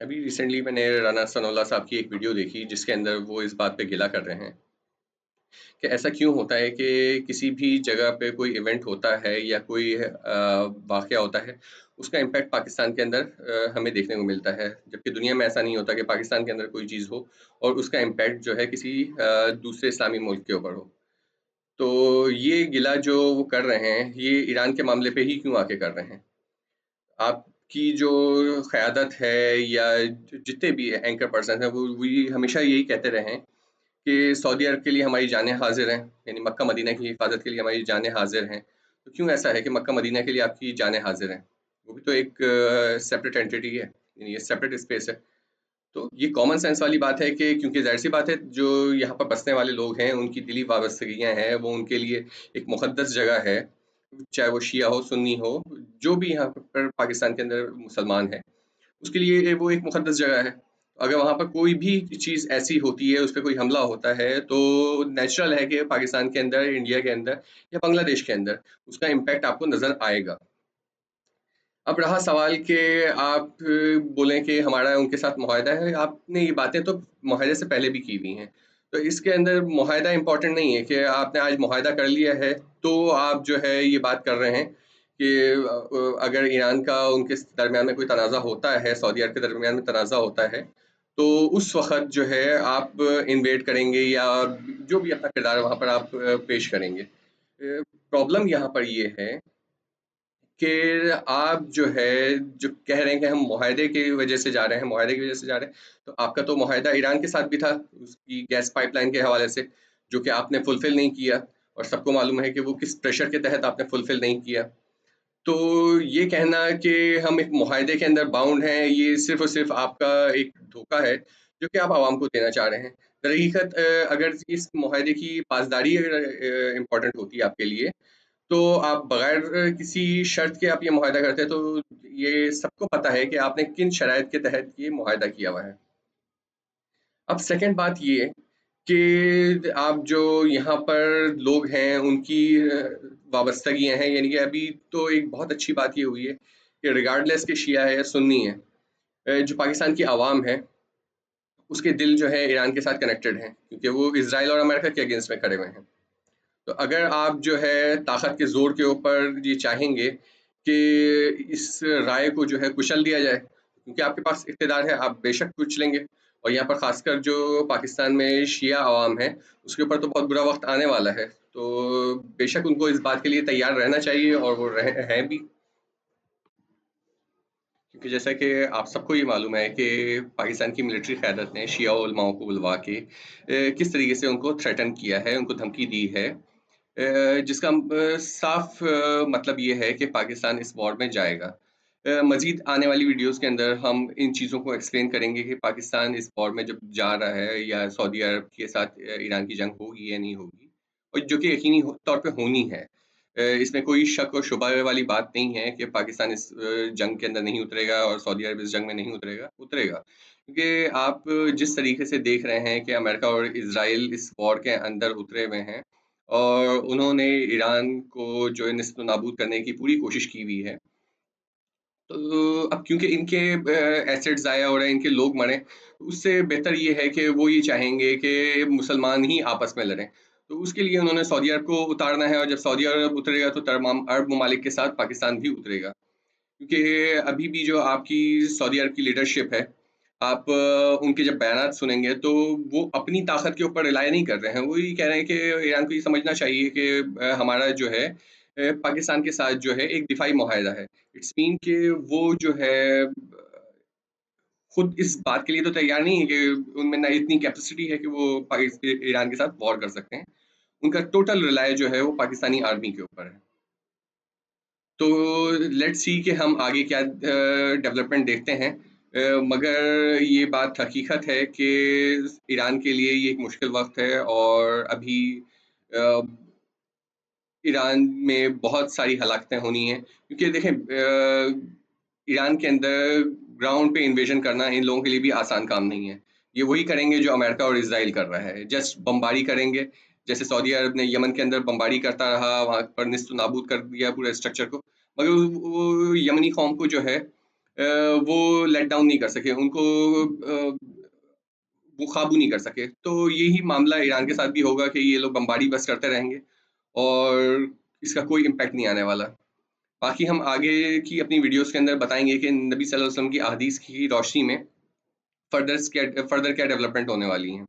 ابھی ریسنٹلی میں نے رانا ثناءاللہ صاحب کی ایک ویڈیو دیکھی جس کے اندر وہ اس بات پہ گلہ کر رہے ہیں کہ ایسا کیوں ہوتا ہے کہ کسی بھی جگہ پہ کوئی ایونٹ ہوتا ہے یا کوئی واقعہ ہوتا ہے، اس کا امپیکٹ پاکستان کے اندر ہمیں دیکھنے کو ملتا ہے، جبکہ دنیا میں ایسا نہیں ہوتا کہ پاکستان کے اندر کوئی چیز ہو اور اس کا امپیکٹ جو ہے کسی دوسرے اسلامی ملک کے اوپر ہو۔ تو یہ گلہ جو وہ کر رہے ہیں یہ ایران کے معاملے پہ ہی کیوں آ کے کر رہے ہیں؟ آپ کی جو قیادت ہے یا جتنے بھی اینکر پرسن ہیں وہ ہمیشہ یہی کہتے رہے ہیں کہ سعودی عرب کے لیے ہماری جانیں حاضر ہیں، یعنی مکہ مدینہ کی حفاظت کے لیے ہماری جانیں حاضر ہیں۔ تو کیوں ایسا ہے کہ مکہ مدینہ کے لیے آپ کی جانیں حاضر ہیں؟ وہ بھی تو ایک سیپریٹ اینٹی ہے، یعنی یہ سیپریٹ اسپیس ہے۔ تو یہ کامن سینس والی بات ہے کہ کیونکہ ظاہر سی بات ہے جو یہاں پر بسنے والے لوگ ہیں ان کی دلی وابستگیاں ہیں، وہ ان کے لیے ایک مقدس جگہ ہے، چاہے وہ شیعہ ہو سنی ہو، جو بھی یہاں پر پاکستان کے اندر مسلمان ہے اس کے لیے وہ ایک مقدس جگہ ہے۔ اگر وہاں پر کوئی بھی چیز ایسی ہوتی ہے، اس پہ کوئی حملہ ہوتا ہے تو نیچرل ہے کہ پاکستان کے اندر، انڈیا کے اندر یا بنگلہ دیش کے اندر اس کا امپیکٹ آپ کو نظر آئے گا۔ اب رہا سوال کہ آپ بولیں کہ ہمارا ان کے ساتھ معاہدہ ہے، آپ نے یہ باتیں تو معاہدے سے پہلے بھی کی ہوئی ہیں، تو اس کے اندر معاہدہ امپورٹنٹ نہیں ہے کہ آپ نے آج معاہدہ کر لیا ہے تو آپ جو ہے یہ بات کر رہے ہیں کہ اگر ایران کا ان کے درمیان میں کوئی تنازع ہوتا ہے، سعودی عرب کے درمیان میں تنازع ہوتا ہے تو اس وقت جو ہے آپ انویٹ کریں گے یا جو بھی اپنا کردار وہاں پر آپ پیش کریں گے۔ پرابلم یہاں پر یہ ہے کہ آپ جو ہے جو کہہ رہے ہیں کہ ہم معاہدے کی وجہ سے جا رہے ہیں، معاہدے کی وجہ سے جا رہے ہیں، تو آپ کا تو معاہدہ ایران کے ساتھ بھی تھا اس کی گیس پائپ لائن کے حوالے سے، جو کہ آپ نے فلفل نہیں کیا، اور سب کو معلوم ہے کہ وہ کس پریشر کے تحت آپ نے فلفل نہیں کیا۔ تو یہ کہنا کہ ہم ایک معاہدے کے اندر باؤنڈ ہیں، یہ صرف اور صرف آپ کا ایک دھوکہ ہے جو کہ آپ عوام کو دینا چاہ رہے ہیں۔ در حقیقت اگر اس معاہدے کی پاسداری اگر امپورٹنٹ ہوتی ہے آپ کے لیے تو آپ بغیر کسی شرط کے آپ یہ معاہدہ کرتے ہیں، تو یہ سب کو پتہ ہے کہ آپ نے کن شرائط کے تحت یہ معاہدہ کیا ہوا ہے۔ اب سیکنڈ بات یہ ہے کہ آپ جو یہاں پر لوگ ہیں ان کی وابستگیاں ہیں، یعنی کہ ابھی تو ایک بہت اچھی بات یہ ہوئی ہے کہ ریگارڈلیس کہ شیعہ ہے یا سنی ہے، جو پاکستان کی عوام ہے اس کے دل جو ہے ایران کے ساتھ کنیکٹڈ ہیں، کیونکہ وہ اسرائیل اور امریکہ کے اگینسٹ میں کھڑے ہوئے ہیں۔ تو اگر آپ جو ہے طاقت کے زور کے اوپر یہ چاہیں گے کہ اس رائے کو جو ہے کچل دیا جائے، کیونکہ آپ کے پاس اقتدار ہے، آپ بے شک کچھ لیں گے، اور یہاں پر خاص کر جو پاکستان میں شیعہ عوام ہے اس کے اوپر تو بہت برا وقت آنے والا ہے، تو بے شک ان کو اس بات کے لیے تیار رہنا چاہیے، اور وہ ہیں بھی، کیونکہ جیسا کہ آپ سب کو یہ معلوم ہے کہ پاکستان کی ملٹری قیادت نے شیعہ علماؤں کو بلوا کے کس طریقے سے ان کو تھریٹن کیا ہے، ان کو دھمکی دی ہے، جس کا صاف مطلب یہ ہے کہ پاکستان اس وار میں جائے گا۔ مزید آنے والی ویڈیوز کے اندر ہم ان چیزوں کو ایکسپلین کریں گے کہ پاکستان اس وار میں جب جا رہا ہے یا سعودی عرب کے ساتھ ایران کی جنگ ہوگی یا نہیں ہوگی، اور جو کہ یقینی طور پہ ہونی ہے۔ اس میں کوئی شک اور شبہ والی بات نہیں ہے کہ پاکستان اس جنگ کے اندر نہیں اترے گا اور سعودی عرب اس جنگ میں نہیں اترے گا، اترے گا، کیونکہ آپ جس طریقے سے دیکھ رہے ہیں کہ امریکہ اور اسرائیل اس وار کے اندر اترے ہوئے ہیں اور انہوں نے ایران کو جو ہے نصف نابود کرنے کی پوری کوشش کی ہوئی ہے، تو اب کیونکہ ان کے ایسٹ ضائع ہو رہے ہیں، ان کے لوگ مریں، اس سے بہتر یہ ہے کہ وہ یہ چاہیں گے کہ مسلمان ہی آپس میں لڑیں، تو اس کے لیے انہوں نے سعودی عرب کو اتارنا ہے، اور جب سعودی عرب اترے گا تو تمام عرب ممالک کے ساتھ پاکستان بھی اترے گا، کیونکہ ابھی بھی جو آپ کی سعودی عرب کی لیڈرشپ ہے، آپ ان کے جب بیانات سنیں گے تو وہ اپنی طاقت کے اوپر رلائی نہیں کر رہے ہیں، وہ یہ کہہ رہے ہیں کہ ایران کو یہ سمجھنا چاہیے کہ ہمارا جو ہے پاکستان کے ساتھ جو ہے ایک دفاعی معاہدہ ہے، اٹس مین کہ وہ جو ہے خود اس بات کے لیے تو تیار نہیں ہے کہ ان میں نہ اتنی کیپیسٹی ہے کہ وہ ایران کے ساتھ وار کر سکتے ہیں، ان کا ٹوٹل رلائے جو ہے وہ پاکستانی آرمی کے اوپر ہے۔ تو لیٹ سی کہ ہم آگے کیا ڈیولپمنٹ دیکھتے ہیں، مگر یہ بات حقیقت ہے کہ ایران کے لیے یہ ایک مشکل وقت ہے، اور ابھی ایران میں بہت ساری ہلاکتیں ہونی ہیں، کیونکہ دیکھیں ایران کے اندر گراؤنڈ پہ انویژن کرنا ان لوگوں کے لیے بھی آسان کام نہیں ہے، یہ وہی کریں گے جو امریکہ اور اسرائیل کر رہا ہے، جسٹ بمباری کریں گے، جیسے سعودی عرب نے یمن کے اندر بمباری کرتا رہا، وہاں پر نصف نابود کر دیا پورے اسٹرکچر کو، مگر وہ یمنی قوم کو جو ہے وہ لیٹ ڈاؤن نہیں کر سکے، ان کو وہ قابو نہیں کر سکے. تو یہی معاملہ ایران کے ساتھ بھی ہوگا کہ یہ لوگ بمباری بس کرتے رہیں گے اور اس کا کوئی امپیکٹ نہیں آنے والا. باقی ہم آگے کی اپنی ویڈیوز کے اندر بتائیں گے کہ نبی صلی اللہ علیہ وسلم کی احادیث کی روشنی میں فردر کیا ڈیولپمنٹ ہونے والی ہیں.